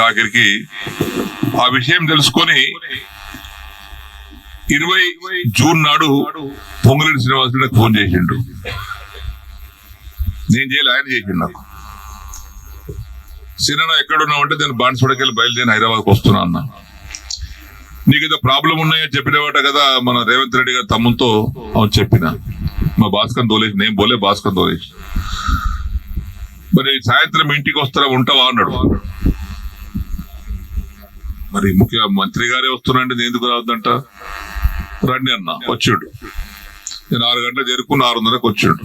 ఆఖరికి ఆ విషయం తెలుసుకొని 20 జూన్ నాడు పొంగులేటి శ్రీనివాసరెడ్డికి ఫోన్ చేసిండు. నేను చేయలే, ఆయన చేసిండు నాకు. సినిమా ఎక్కడున్నావు అంటే నేను బాన్సుడకెళ్ళి బయలుదేరి హైదరాబాద్కి వస్తున్నా అన్న. నీకు ఏదో ప్రాబ్లం ఉన్నాయని చెప్పినవాట కదా మన రేవంత్ రెడ్డి గారి తమ్ముతో. అవును చెప్పిన. మా భాస్కర్ తోలేసి, నేను పోలే, భాస్కర్ తోలేసి. మరి సాయంత్రం ఇంటికి వస్తారా, ఉంటావా అన్నాడు. మరి ముఖ్యమంత్రి గారే వస్తున్నారంటే నేను ఎందుకు రావద్దంట? రండి అన్న. వచ్చాడు. నేను 6 గంటలకు చేరుకుని 6:30కు వచ్చాడు.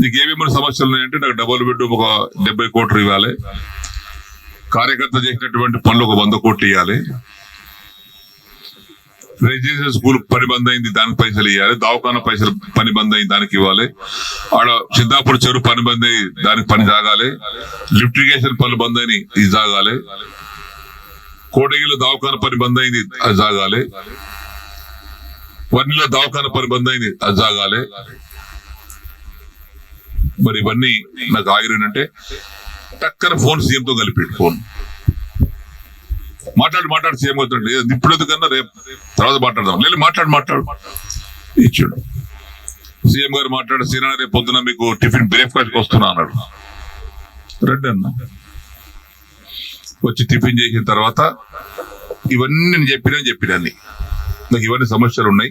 నీకేమేమైనా సమస్యలు ఉన్నాయంటే నాకు డబుల్ బెడ్రూమ్ ఒక 70 కోట్లు ఇవ్వాలి, కార్యకర్త చేసినటువంటి పనులు ఒక 100 కోట్లు ఇవ్వాలి, రెసిడెన్షియల్ స్కూల్ పని బంద్ అయింది దానికి పైసలు ఇవ్వాలి, దవాఖానా పైసలు పని బంద్ అయింది దానికి ఇవ్వాలి, ఆడ సిద్ధాపూర్ చెరువు పని బంద్ అయ్యి దానికి పని జాగాలి, లిఫ్ట్ ఇరిగేషన్ పనులు బంద్ అయిన ఇది జాగాలి, కోటగిరిలో దవాఖానా పని బంద్ అయింది అది జాగాలి, వన్నిలో దవాఖానా పని బంద్ అయింది అది జాగాలి. మరి ఇవన్నీ నాకు ఆగిరినంటే టక్కన ఫోన్ సీఎంతో కలిపాడు. ఫోన్ మాట్లాడు సీఎం అవుతుంటే ఇప్పుడు ఎందుకన్నా రేపు తర్వాత మాట్లాడదాం, లేదు మాట్లాడు ఇచ్చాడు. సీఎం గారు మాట్లాడు, సీనా రేపు పొద్దున మీకు టిఫిన్ బ్రేక్ఫాస్ట్ వస్తున్నా అన్నాడు. రండి అన్న. వచ్చి టిఫిన్ చేసిన తర్వాత ఇవన్నీ నేను చెప్పినా నాకు ఇవన్నీ సమస్యలు ఉన్నాయి,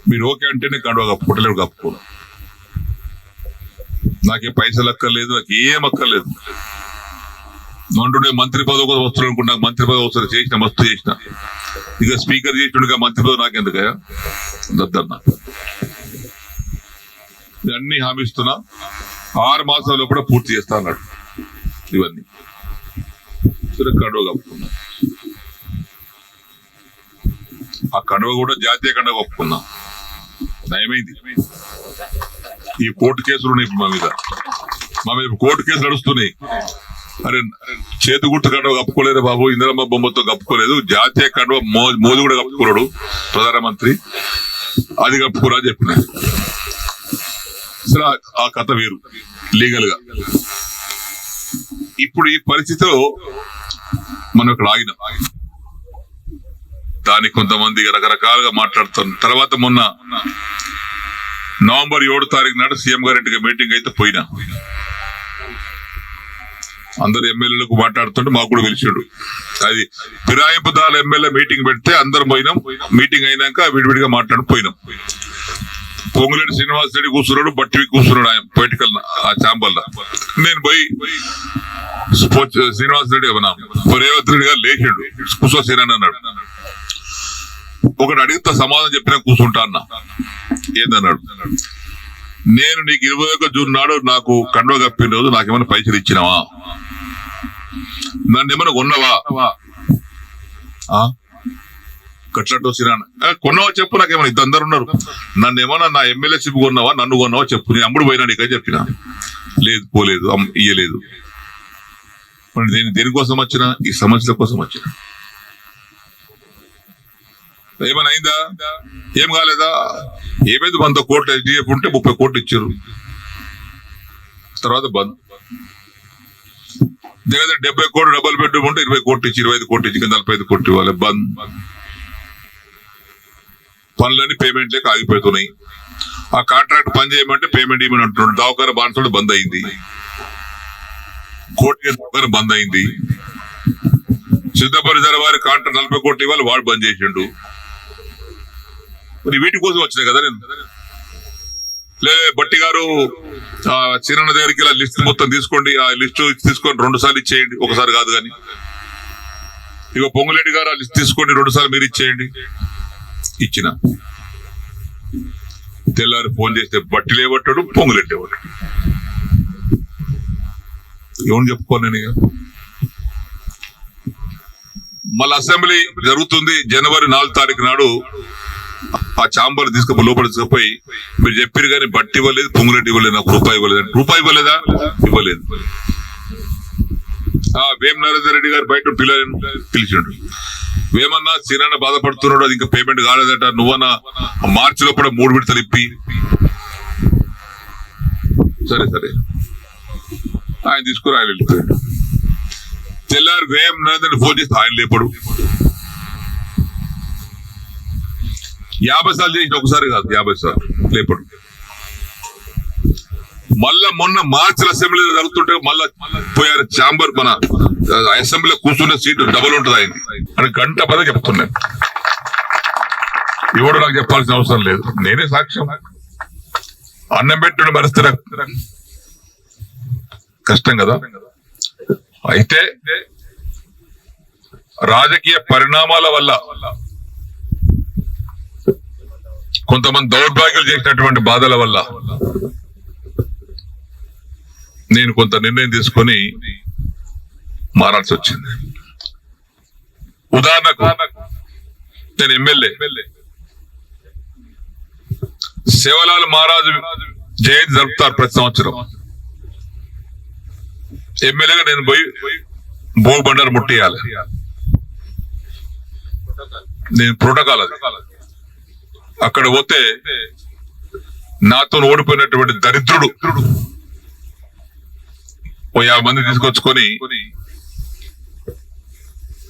మీరు ఓకే అంటే నేను కండువా పుట్టలేడు కప్పుకోను, నాకే పైసలు అక్కర్లేదు, నాకు ఏం అక్కర్లేదు. అంటుండే మంత్రి పదవి కూడా వస్తున్నాడు అనుకుంటా, మంత్రి పదవి వస్తుంది చేసిన మస్తు చేసిన, ఇక స్పీకర్ చేసినట్టుగా మంత్రి పదవి నాకెందుకయ్యా దద్దన్న. ఇవన్నీ హామీ ఇస్తున్నా, 6 మాసాల్లో కూడా పూర్తి చేస్తా అన్నాడు. ఇవన్నీ సరే కండువ కప్పుకున్నా. ఆ కండువ కూడా జాతీయ కండువ కప్పుకున్నా. నయమైంది. ఈ కోర్టు కేసులు ఉన్నాయి మా మీద కోర్టు కేసులు నడుస్తున్నాయి. అరే చేతి గుట్టు కండువ కప్పుకోలేదు బాబు, ఇందిరమ్మ బొమ్మతో కప్పుకోలేదు, జాతీయ కండువ మోదీ కూడా కప్పుకున్నాడు ప్రధానమంత్రి, అది కప్పుకోరా చెప్పిన. సరే ఆ కథ వేరు లీగల్ గా. ఇప్పుడు ఈ పరిస్థితిలో మనం ఇక్కడ ఆగినాం. దానికి కొంతమంది రకరకాలుగా మాట్లాడుతారు. తర్వాత మొన్న నవంబర్ 7 తారీఖు నాడు సీఎం గారింటికి మీటింగ్ అయితే పోయినా. అందరు ఎమ్మెల్యేలకు మాట్లాడుతుంటే మాకు కూడా పిలిచాడు. అది ఫిరాయింపుదారుల ఎమ్మెల్యే మీటింగ్ పెడితే అందరు పోయినాం. మీటింగ్ అయినాక విడివిడిగా పోయినాం. పొంగులేటి శ్రీనివాసరెడ్డి కూర్చున్నాడు, బట్టి కూర్చున్నాడు ఆయన పొలిటికల్ ఆ ఛాంబర్లో. నేను పోయి శ్రీనివాసరెడ్డి రేవంత్ రెడ్డి గారు లేచాడు, కూర్చోసేనని అన్నాడు. ఒకటి అడిగితే సమాధానం చెప్పినా కూర్చుంటా అన్న. ఏందన్నాడు, నేను నీకు 21 జూన్ నాడు నాకు కండువ కప్పిన రోజు నాకేమైనా పైసలు ఇచ్చినావా, నన్ను ఏమైనా కొన్నావా, కట్లట్టు కొన్నావా చెప్పు, నాకేమైనా ఇద్దరు అందరు ఉన్నారు, నన్ను ఏమన్నా నా ఎమ్మెల్యేషిప్ కొన్నావా, నన్ను కొన్నావా చెప్పు, నేను అమ్ముడు పోయినా నీకని చెప్పిన. లేదు పోలేదు, ఇయ్యలేదు. నేను దేనికోసం వచ్చిన, ఈ సమస్యల కోసం వచ్చిన. ఏమైనా అయిందా, ఏం కాలేదా, ఏమైంది 100 కోట్లు ఎస్డిఎఫ్ ఉంటే 30 కోట్లు ఇచ్చారు, తర్వాత బంద్. దగ్గర 70 కోట్లు డబుల్ బెడ్రూమ్ ఉంటే 20 కోట్లు ఇచ్చి 25 కోట్లు ఇచ్చి 45 కోట్లు ఇవ్వాలి, బంద్. పనులన్నీ పేమెంట్ లేక ఆగిపోతున్నాయి. ఆ కాంట్రాక్ట్ పని చేయమంటే పేమెంట్ ఇవ్వమని అంటున్నాడు. దవాఖానా బాన్సుడు బంద్ అయింది, కోర్టు దవాఖానా బంద్ అయింది. సిద్ధపరిచార వారి కాంట్రాక్ట్ 40 కోట్లు ఇవ్వాలి, వాడు బంద్ చేసిండు. మరి వీటి కోసం వచ్చినాయి కదా నేను. లేదా బట్టి గారు చిన్న దగ్గరికి ఇలా లిస్ట్ మొత్తం తీసుకోండి, ఆ లిస్టు తీసుకొని 2 సార్లు ఇచ్చేయండి, ఒకసారి కాదు కానీ. ఇక పొంగులేటి గారు ఆ లిస్ట్ తీసుకోండి, 2 సార్లు మీరు ఇచ్చేయండి. ఇచ్చిన తెల్లారి ఫోన్ చేస్తే బట్టి లేవట్టాడు, పొంగులేటి లేవట్టాడు. ఏమని చెప్పుకోను నేను. ఇక మళ్ళీ అసెంబ్లీ జరుగుతుంది జనవరి 4 తారీఖు నాడు. ఆ ఛాంబర్ తీసుకుపోయి లోపల తీసుకుపోయి మీరు చెప్పారు కానీ బట్టి ఇవ్వలేదు, పొంగులేటి ఇవ్వలేదు, నాకు రూపాయి ఇవ్వలేదు. రూపాయి ఇవ్వలేదా? ఇవ్వలేదు. వేమ నరేందర్ రెడ్డి గారు బయట పిలిచాడు. వేమన్నా సీనన్న బాధపడుతున్నాడు, అది ఇంకా పేమెంట్ కాలేదట, నువ్వన్నా మార్చిలో కూడా 3 విడతలు ఇప్పి. సరే ఆయన తీసుకుని ఆయన వెళ్ళిపోయాడు. తెల్లారి వేయం నరేంద్ర ఫోన్ చేస్తే ఆయన లేపడు. 50 సార్లు చేసిన ఒకసారి కాదు, 50 సార్లు లేపడు. మళ్ళా మొన్న మార్చి అసెంబ్లీలో జరుగుతుంటే మళ్ళా పోయారు ఛాంబర్, మన అసెంబ్లీలో కూర్చున్న సీటు డబుల్ ఉంటుంది అయింది అని గంట పద చెప్తున్నాను. ఎవడు నాకు చెప్పాల్సిన అవసరం లేదు, నేనే సాక్ష్యం. అన్నం పెట్టుకుని పరిస్థితి కష్టం కదా. అయితే రాజకీయ పరిణామాల వల్ల కొంతమంది దౌర్భాగ్యాలు చేసినటువంటి బాధల వల్ల నేను కొంత నిర్ణయం తీసుకొని మారాల్సి వచ్చింది. ఉదాహరణకు నేను ఎమ్మెల్యే సేవలాల్ మహారాజు జయంతి జరుపుతారు ప్రతి సంవత్సరం. ఎమ్మెల్యేగా నేను పోయి భోగి బండారు ముట్టేయాలి. నేను ప్రోటోకాల్ అది. అక్కడ పోతే నాతో ఓడిపోయినటువంటి దరిద్రుడు 50 మంది తీసుకొచ్చుకొని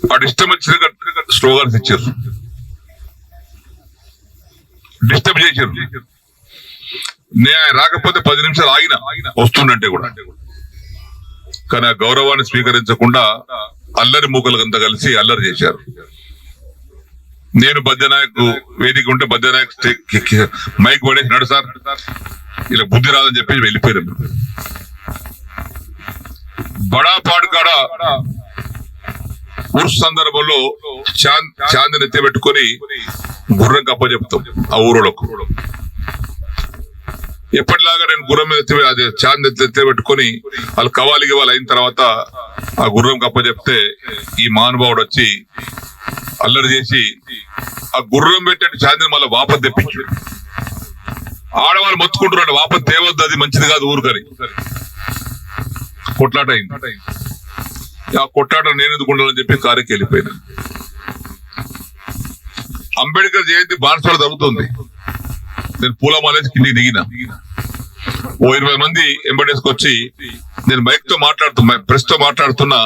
వాడు ఇష్టం వచ్చిన స్లోగన్స్ ఇచ్చారు, డిస్టర్బ్ చేశారు. నేను రాకపోతే 10 నిమిషాలు ఆగిన వస్తుండంటే కూడా, కానీ ఆ గౌరవాన్ని స్వీకరించకుండా అల్లరి మూకలంతా కలిసి అల్లరి చేశారు. నేను బద్యనాయక్ వేదిక ఉంటే బద్యనాయక్ మైక్ పడేసి నడు సార్ ఇలా బుద్ధి రాదని చెప్పి వెళ్ళిపోయారు. బడాపాడు కాడ ఉర్స్ సందర్భంలో చాందిని ఎత్తిపెట్టుకొని గుర్రం కప్ప చెప్తాం ఆ ఊరోళ్ళకు. ఎప్పటిలాగా నేను గుర్రం మీద అది చాంది ఎత్తిపెట్టుకొని వాళ్ళు కవాలికి వాళ్ళు అయిన తర్వాత ఆ గుర్రం కప్ప చెప్తే ఈ మహానుభావుడు వచ్చి అల్లరి చేసి ఆ గుర్రం పెట్టేట్టు చాందిని మళ్ళీ వాపస్ తెప్పించు. ఆడవాళ్ళు మొత్తుకుంటున్నాడు, వాపస్ తేవద్దు, అది మంచిది కాదు ఊరుకని. కొట్లాట అయింది. ఆ కొట్లాట నేను ఎందుకు ఉండాలని చెప్పి కారుకి వెళ్ళిపోయినా. అంబేద్కర్ జయంతి బాన్స్వాడ జరుగుతుంది. నేను పూలమాలేసి కిందికి దిగిన. ఓ 20 మంది ఎంబడేసుకొచ్చి నేను మైక్ తో ప్రెస్ తో మాట్లాడుతున్నా.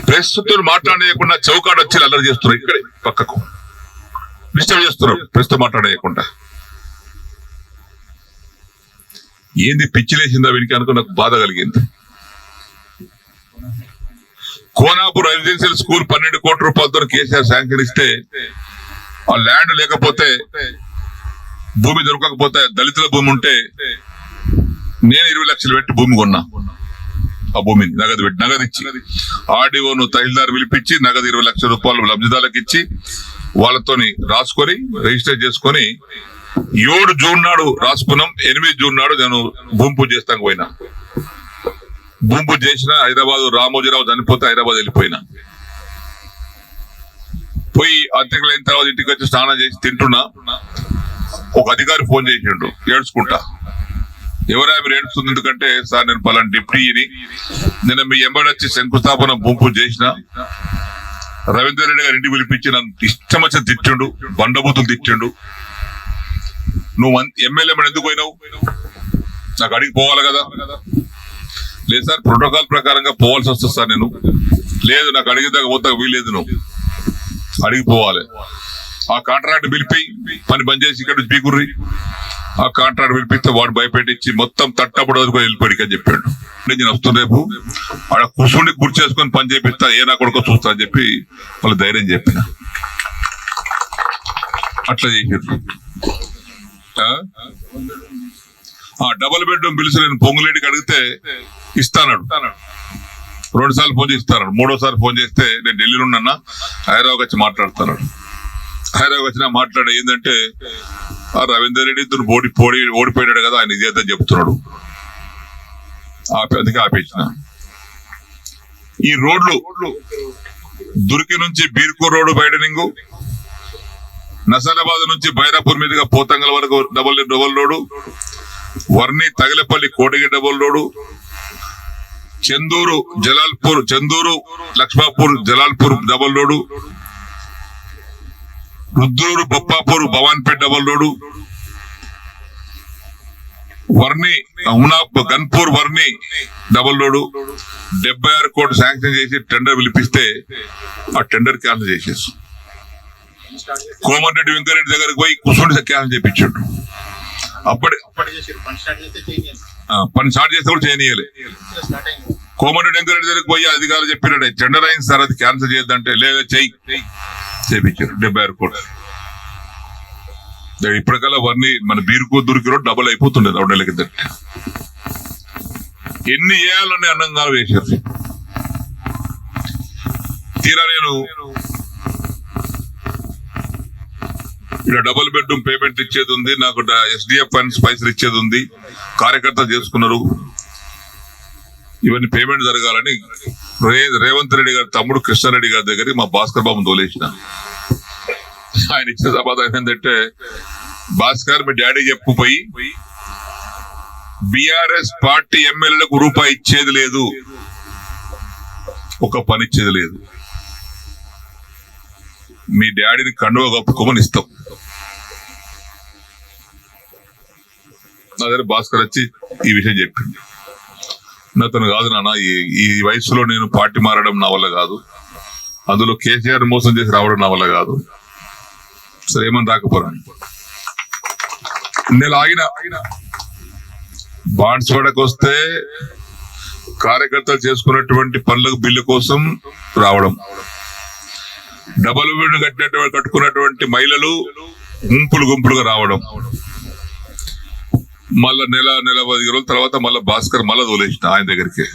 ప్రెస్ తో మాట్లాడేయకుండా చౌకాడు వచ్చి అల్లరి చేస్తున్నారు. ఇక్కడే పక్కకు డిస్టర్బ్ చేస్తున్నారు ప్రెస్ తో మాట్లాడేయకుండా. ఏంది పిచ్చిలేసిందా వీనికి అనుకో నాకు బాధ కలిగింది. కోనాపూర్ రెసిడెన్షియల్ స్కూల్ 12 కోట్ల రూపాయలతో కేసీఆర్ శాంక్షన్ ఇస్తే ఆ ల్యాండ్ లేకపోతే భూమి దొరకకపోతే దళితుల భూమి ఉంటే నేను 20 లక్షలు పెట్టి భూమి కొన్నా. ఆ భూమిని నగదు ఇచ్చి ఆర్డీఓను తహసీల్దార్ పిలిపించి నగదు 20 లక్షల రూపాయలు లబ్ధిదారులకు ఇచ్చి వాళ్ళతోని రాసుకొని రిజిస్టర్ చేసుకొని 7 జూన్ నాడు రాసుకున్నాం. 8 జూన్ నాడు నేను భూమి పూజ చేస్తాను పోయినా. భూమి పూజ చేసిన హైదరాబాద్ రామోజీరావు చనిపోతే హైదరాబాద్ వెళ్ళిపోయినా. పోయి అంత్యక్రియలు అయిన తర్వాత ఇంటికి వచ్చి స్నానం చేసి తింటున్నా. ఒక అధికారి ఫోన్ చేసిండు ఏడ్చుకుంటా. ఎవరా మీరు ఏడుస్తుంది? ఎందుకంటే సార్ నేను పలానా డిప్యూటీని, నేను మీ ఎంబడి వచ్చి శంకుస్థాపన భూమి పూజ చేసిన. రవీందర్ రెడ్డి గారి ఇంటికి పిలిపించి నన్ను ఇష్టం వచ్చి తిట్టిండు, బండబూతులు తిట్టిండు. నువ్వు ఎమ్మెల్యే మరి ఎందుకు పోయినావు? నాకు అడిగి పోవాలి కదా. లేదు సార్ ప్రోటోకాల్ ప్రకారంగా పోవాల్సి వస్తుంది సార్. నేను లేదు, నాకు అడిగేదాకా పోతా వీలేదు, నువ్వు అడిగిపోవాలి. ఆ కాంట్రాక్ట్ పిలిపి పని బంద్ చేసి ఇక్కడ నుంచి పీకుర్రి. ఆ కాంట్రాక్ట్ పిలిపిస్తే వాడు భయపెట్టించి మొత్తం తట్టప్పుడు వరకు వెళ్ళిపోయి అని చెప్పాడు. నేను వస్తున్నా రేపు ఆడ కూర్చుండి కూర్చేసుకొని పని చేపిస్తా, ఏ నా కొడుకో చూస్తా అని చెప్పి వాళ్ళు ధైర్యం చెప్పిన. అట్లా చేసారు. డబుల్ బెడ్రూమ్ పిలిచి నేను పొంగులేడికి అడిగితే ఇస్తానాడు. 2 సార్లు ఫోన్ చేసి ఇస్తాడు. 3వ సారి ఫోన్ చేస్తే నేను ఢిల్లీలో ఉన్నా, హైదరాబాద్ వచ్చి మాట్లాడుతున్నాడు. హైదరాబాద్ వచ్చినా మాట్లాడే ఏంటంటే ఆ రవీందర్ రెడ్డి ఓడిపోయాడు కదా, ఆయన ఇదేద్దని చెప్తున్నాడు. అందుకే ఆపేసిన. ఈ రోడ్లు దుర్కి నుంచి బీర్కూర్ రోడ్డు వైడనింగ్, నసలాబాద్ నుంచి బైరాపూర్ మీదుగా పోతంగల్ వరకు double road, Varni Tagilapalli Kotagi double road, Chandur Lakshmapur Jalalpur double road, Rudrur Boppapur Bhavanpet double road, Varni Ganpur Varni double road 76 కోట్లు శాంక్షన్ చేసి టెండర్ పిలిపిస్తే ఆ టెండర్ క్యాన్సిల్ చేసేసి కోమటిరెడ్డి వెంకరెడ్డి దగ్గరకు పోయి కుసుండి క్యాన్సిల్ చేయించాడు. పని స్టార్ట్ చేస్తే కూడా చేయనీయాలి. కోమటిరెడ్డి వెంకరెడ్డి దగ్గరకు పోయి అధికారులు చెప్పినట్టే టెండర్ అయింది సార్, అది క్యాన్సిల్ చేయొద్దంటే లేదా చేయించారు 76 కోట్లు. ఇప్పటికల్లా వర్ణి మన బీరుకు దురికి రోడ్ డబుల్ అయిపోతుండే 2 నెలల కింద. ఎన్ని చేయాలని అన్నంగా వేశారు. తీరా నేను ఇక్కడ డబుల్ బెడ్రూమ్ పేమెంట్ ఇచ్చేది ఉంది, నాకు SDF ఫండ్స్ పైసలు ఇచ్చేది ఉంది, కార్యకర్తలు చేసుకున్నారు, ఇవన్నీ పేమెంట్ జరగాలని రేవంత్ రెడ్డి గారి తమ్ముడు కృష్ణారెడ్డి గారి దగ్గరికి మా భాస్కర్ బాబుని తోలేసిన. ఆయన ఇచ్చిన సమాధానం ఏంటంటే, భాస్కర్ మీ డాడీ చెప్పుపోయి బీఆర్ఎస్ పార్టీ ఎమ్మెల్యేలకు రూపాయి ఇచ్చేది లేదు, ఒక పని ఇచ్చేది లేదు, మీ డాడీని కండువ కప్పుకోమని ఇస్తాం. అదే భాస్కర్ వచ్చి ఈ విషయం చెప్పింది. నాతను కాదు నాన్న, ఈ వయసులో నేను పార్టీ మారడం నా వల్ల కాదు, అందులో కేసీఆర్ మోసం చేసి రావడం నా వల్ల కాదు, సరే ఏమని రాకపోరాను. నెల ఆగిన బాన్స్వాడకు వస్తే కార్యకర్తలు చేసుకున్నటువంటి పనులకు బిల్లు కోసం రావడం, డబల్ బెడ్ కట్టుకున్నటువంటి మహిళలు గుంపులుగా రావడం, మళ్ళా నెల 10 రోజుల తర్వాత మళ్ళా భాస్కర్ మళ్ళా తోలేసిన ఆయన దగ్గరికి.